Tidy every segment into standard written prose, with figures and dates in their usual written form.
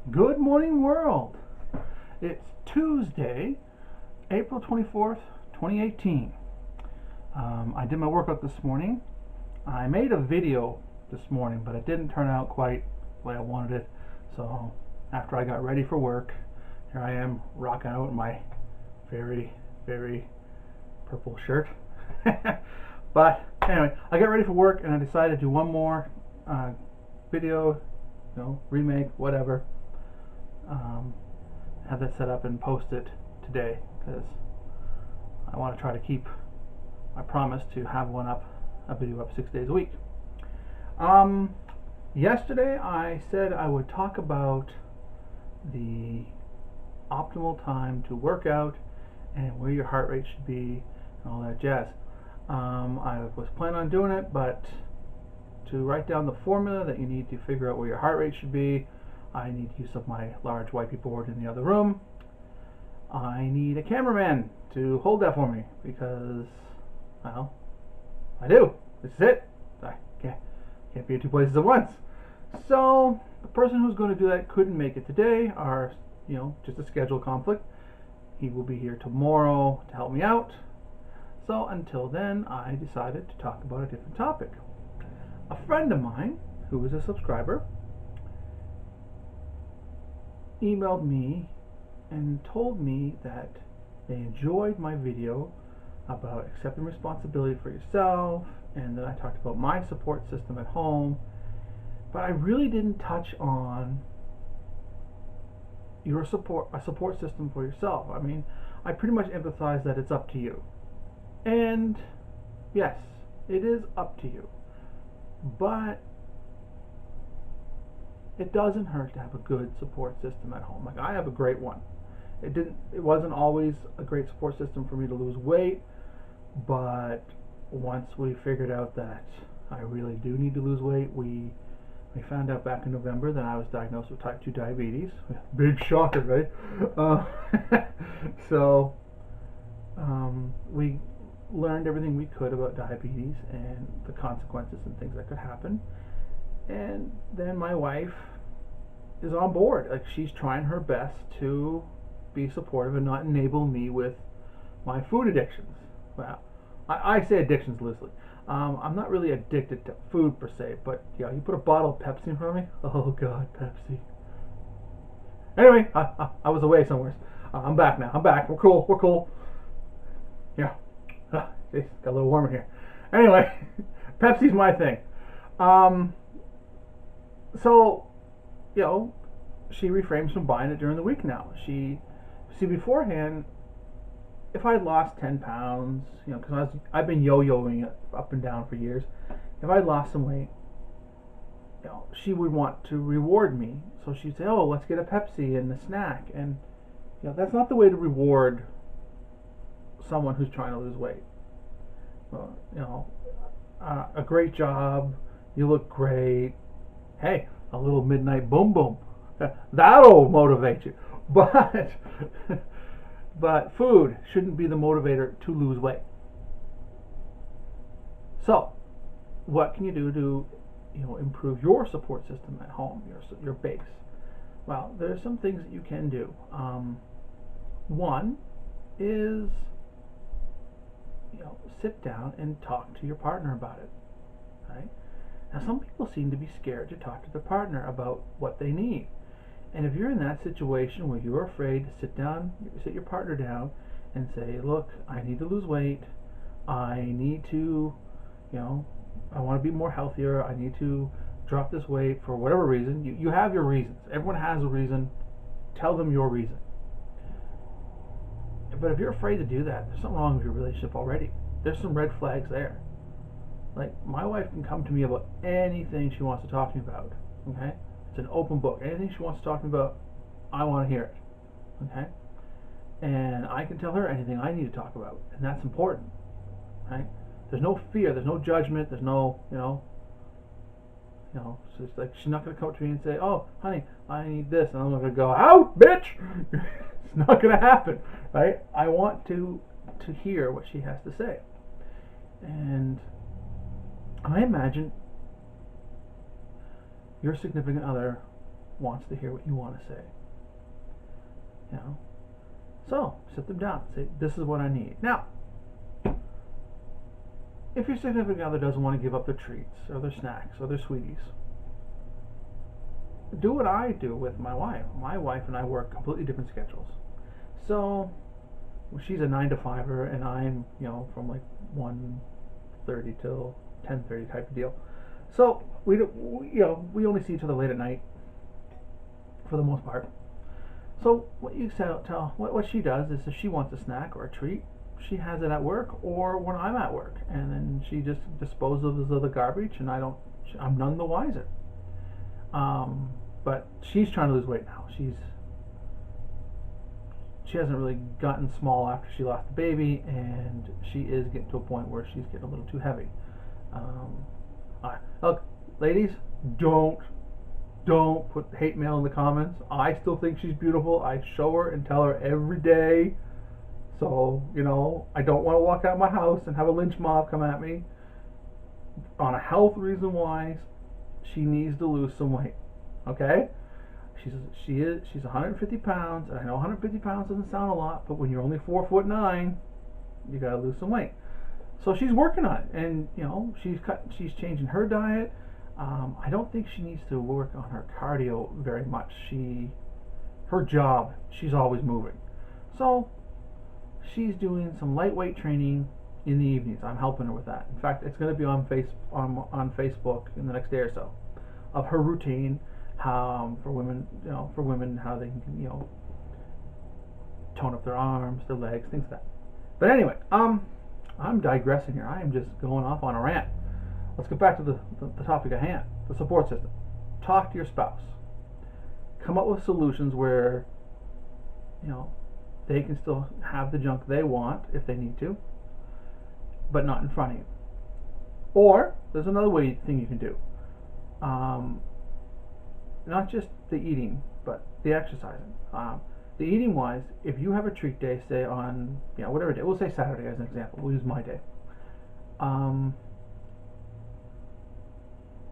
Good morning, world. It's Tuesday, April 24th, 2018. I did my workout this morning. I made a video this morning, but it didn't turn out quite the way I wanted it. So after I got ready for work, here I am rocking out my very, very purple shirt. But anyway, I got ready for work and I decided to do one more video, remake, whatever. Have that set up and post it today because I want to try to keep my promise to have a video up 6 days a week. Yesterday I said I would talk about the optimal time to work out and where your heart rate should be and all that jazz. I was planning on doing it, but to write down the formula that you need to figure out where your heart rate should be, I need use of my large whiteboard board in the other room. I need a cameraman to hold that for me because, well, I do. This is it. I can't be in two places at once. So the person who's going to do that couldn't make it today, or just a schedule conflict. He will be here tomorrow to help me out. So until then, I decided to talk about a different topic. A friend of mine, who is a subscriber, emailed me and told me that they enjoyed my video about accepting responsibility for yourself, and that I talked about my support system at home, but I really didn't touch on a support system for yourself. I mean, I pretty much emphasized that it's up to you. And yes, it is up to you. But it doesn't hurt to have a good support system at home. Like, I have a great one. It wasn't always a great support system for me to lose weight, but once we figured out that I really do need to lose weight, we found out back in November that I was diagnosed with type 2 diabetes. Big shocker, right? So we learned everything we could about diabetes and the consequences and things that could happen. And then my wife is on board. Like, she's trying her best to be supportive and not enable me with my food addictions. Well, I say addictions loosely. I'm not really addicted to food per se, but you put a bottle of Pepsi in front of me. Oh God, Pepsi. Anyway, I was away somewhere. I'm back now. I'm back. We're cool. Yeah. It's got a little warmer here. Anyway, Pepsi's my thing. So, she refrains from buying it during the week now. Beforehand, if I had lost 10 pounds, because I've been yo-yoing it up and down for years. If I had lost some weight, she would want to reward me. So she'd say, "Oh, let's get a Pepsi and a snack." And that's not the way to reward someone who's trying to lose weight. Well, a great job, you look great. Hey, a little midnight boom boom, that'll motivate you. But food shouldn't be the motivator to lose weight. So what can you do to improve your support system at home, your base? Well, there's some things that you can do. One is sit down and talk to your partner about it. Right? Now, some people seem to be scared to talk to their partner about what they need. And if you're in that situation where you're afraid to sit your partner down and say, "Look, I need to lose weight. I need to, I want to be more healthier. I need to drop this weight for whatever reason." You have your reasons. Everyone has a reason. Tell them your reason. But if you're afraid to do that, there's something wrong with your relationship already. There's some red flags there. Like, my wife can come to me about anything she wants to talk to me about. Okay? It's an open book. Anything she wants to talk to me about, I want to hear it. Okay? And I can tell her anything I need to talk about, and that's important. Right? There's no fear. There's no judgment. There's no, so it's like she's not going to come to me and say, "Oh, honey, I need this," and I'm going to go, "Out, bitch!" It's not going to happen, right? I want to hear what she has to say, and I imagine your significant other wants to hear what you want to say. You know, so sit them down. Say, this is what I need. Now, if your significant other doesn't want to give up their treats or their snacks or their sweeties, do what I do with my wife. My wife and I work completely different schedules. So she's a 9 to 5er, and I'm, from like 1:30 till 10:30 type of deal. So we only see each other late at night for the most part. So what she does is, if she wants a snack or a treat, she has it at work or when I'm at work, and then she just disposes of the garbage, and I'm none the wiser. But she's trying to lose weight now. She hasn't really gotten small after she lost the baby, and she is getting to a point where she's getting a little too heavy. Look, ladies, don't put hate mail in the comments. I still think she's beautiful. I show her and tell her every day. So, I don't want to walk out of my house and have a lynch mob come at me. On a health reason wise, she needs to lose some weight. Okay? She's 150 pounds, and I know 150 pounds doesn't sound a lot, but when you're only 4'9", you gotta lose some weight. So she's working on it, and she's changing her diet. I don't think she needs to work on her cardio very much. Her job, she's always moving. So she's doing some lightweight training in the evenings. I'm helping her with that. In fact, it's going to be on Facebook in the next day or so, of her routine, how for women how they can tone up their arms, their legs, things like that. But anyway, I'm digressing here. I am just going off on a rant. Let's get back to the topic at hand, the support system. Talk to your spouse. Come up with solutions where they can still have the junk they want if they need to, but not in front of you. Or there's another thing you can do. Not just the eating, but the exercising. The eating wise, if you have a treat day, say on whatever day, we'll say Saturday as an example. We'll use my day.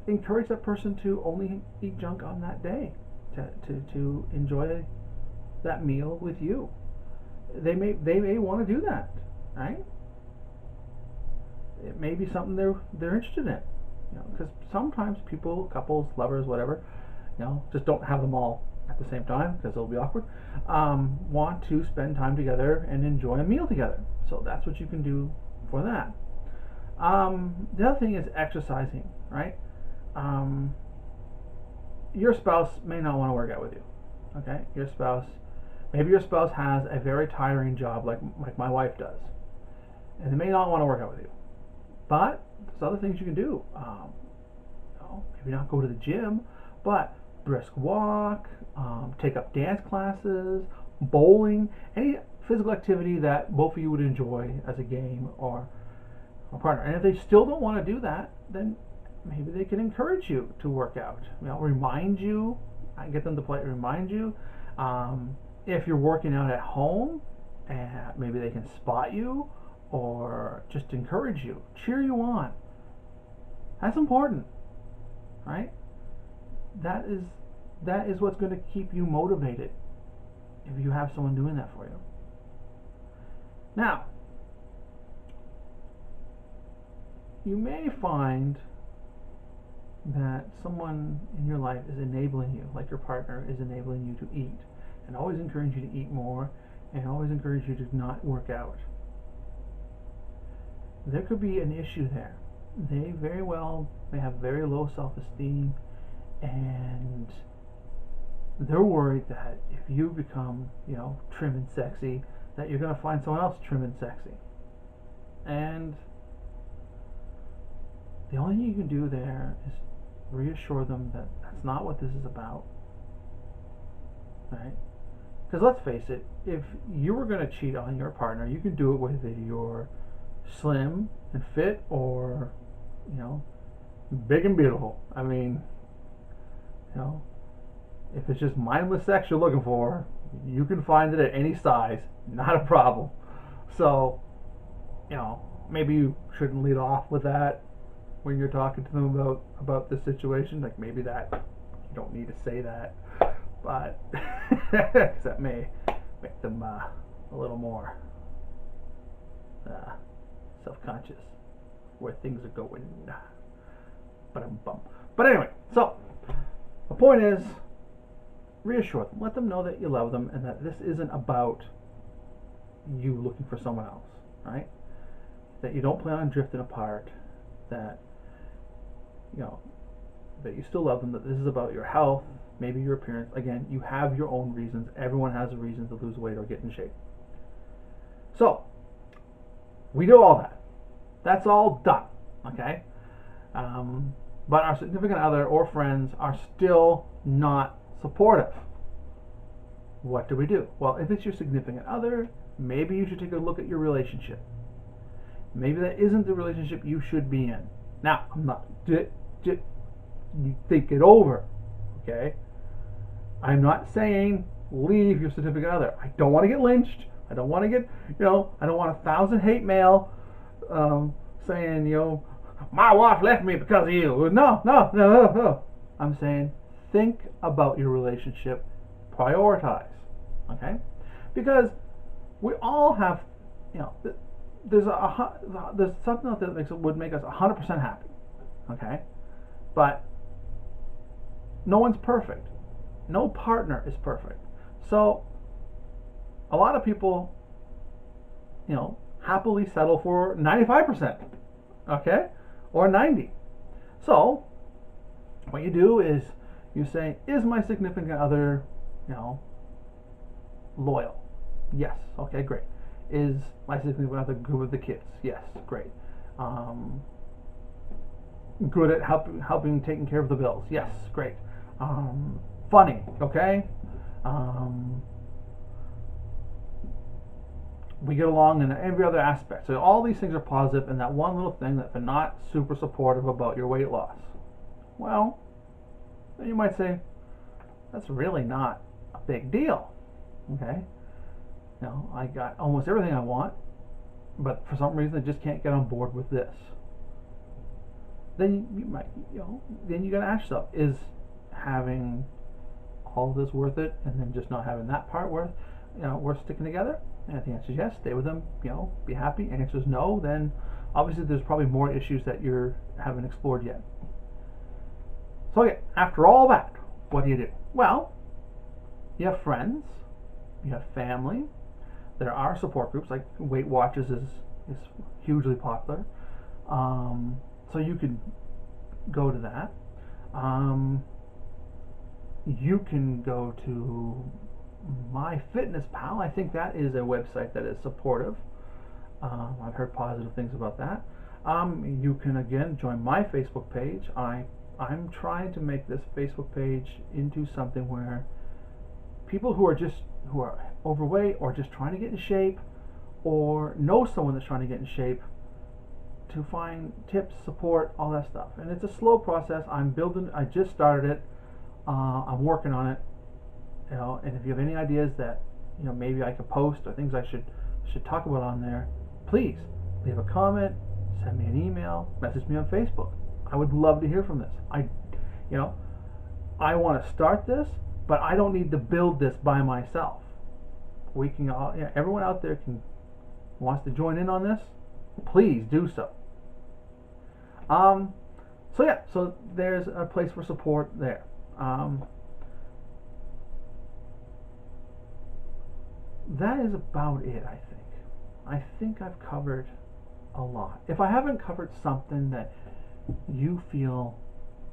Encourage that person to only eat junk on that day, to enjoy that meal with you. They may want to do that, right? It may be something they're interested in, because sometimes people, couples, lovers, whatever, just don't have them all at the same time because it'll be awkward. Want to spend time together and enjoy a meal together. So that's what you can do for that. The other thing is exercising, right? Your spouse may not want to work out with you. Okay, maybe your spouse has a very tiring job like my wife does, and they may not want to work out with you. But there's other things you can do. Maybe not go to the gym, but brisk walk, take up dance classes, bowling, any physical activity that both of you would enjoy as a game or a partner. And if they still don't want to do that, then maybe they can encourage you to work out. Remind you. I get them to remind you. If you're working out at home, maybe they can spot you or just encourage you, cheer you on. That's important, right? That is what's going to keep you motivated if you have someone doing that for you. Now, you may find that someone in your life is enabling you, like your partner is enabling you to eat, and always encourage you to eat more, and always encourage you to not work out. There could be an issue there. They very well may have very low self-esteem, and they're worried that if you become, trim and sexy, that you're going to find someone else trim and sexy. And the only thing you can do there is reassure them that that's not what this is about, right? Because let's face it, if you were going to cheat on your partner, you can do it whether you're slim and fit or, big and beautiful. I mean, if it's just mindless sex you're looking for, you can find it at any size, not a problem. So, maybe you shouldn't lead off with that when you're talking to them about this situation. Like, maybe that you don't need to say that. but that may make them a little more self-conscious where things are going. But anyway, so the point is, reassure them, let them know that you love them, and that this isn't about you looking for someone else, right? That you don't plan on drifting apart, that that you still love them, that this is about your health, maybe your appearance. Again, you have your own reasons. Everyone has a reason to lose weight or get in shape. So, we do all that. That's all done, okay? But our significant other or friends are still not supportive. What do we do? Well, if it's your significant other, maybe you should take a look at your relationship. Maybe that isn't the relationship you should be in. Now, I'm not... You think it over, okay? I'm not saying leave your significant other. I don't want to get lynched. I don't want to get, I don't want 1,000 hate mail saying, my wife left me because of you. No. I'm saying think about your relationship, prioritize, okay? Because we all have, there's something out there that would make us 100% happy, okay? But no one's perfect. No partner is perfect. So a lot of people, happily settle for 95%, okay, or 90. So what you do is you say, is my significant other, loyal? Yes. Okay, great. Is my significant other good with the kids? Yes, great. Good at helping taking care of the bills? Yes, great. Funny, okay? We get along in every other aspect. So all these things are positive, and that one little thing that they're not super supportive about your weight loss. Well, then you might say, that's really not a big deal, okay? I got almost everything I want, but for some reason I just can't get on board with this. Then you might, then you gotta ask yourself, is having all of this worth it, and then just not having that part worth sticking together? And if the answer is yes, stay with them, be happy. And if the answer is no, then obviously there's probably more issues that you haven't explored yet. So okay, after all that, what do? Well, you have friends, you have family. There are support groups, like Weight Watchers is hugely popular. So you could go to that. You can go to MyFitnessPal. I think that is a website that is supportive. I've heard positive things about that. You can again join my Facebook page. I'm trying to make this Facebook page into something where people who are overweight or just trying to get in shape, or know someone that's trying to get in shape, to find tips, support, all that stuff. And it's a slow process. I just started it. I'm working on it. And if you have any ideas that maybe I could post, or things I should talk about on there, please leave a comment, send me an email, message me on Facebook. I would love to hear from this. I want to start this, but I don't need to build this by myself. We can all, everyone out there wants to join in on this, please do so. So there's a place for support there. That is about it, I think. I think I've covered a lot. If I haven't covered something that you feel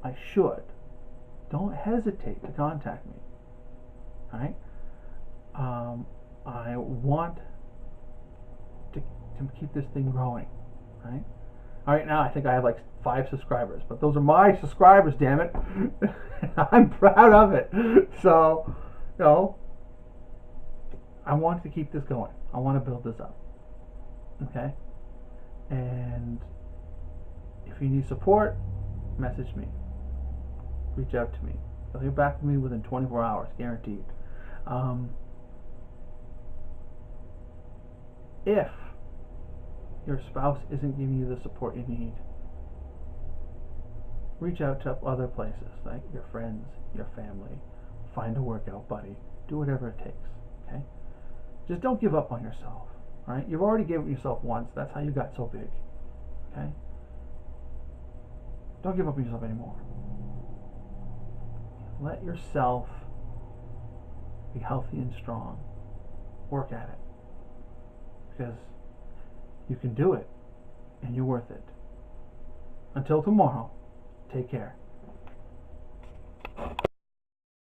I should, don't hesitate to contact me. Right? I want to keep this thing growing. Right? Right now I think I have like 5 subscribers, but those are my subscribers, damn it. I'm proud of it. So, I want to keep this going. I want to build this up. Okay? And if you need support, message me. Reach out to me. They'll get back to me within 24 hours, guaranteed. If your spouse isn't giving you the support you need, reach out to other places, like your friends, your family. find a workout buddy, do whatever it takes, okay? Just don't give up on yourself, right? You've already given yourself once. That's how you got so big, okay? Don't give up on yourself anymore. Let yourself be healthy and strong. Work at it, because you can do it, and you're worth it. Until tomorrow, take care.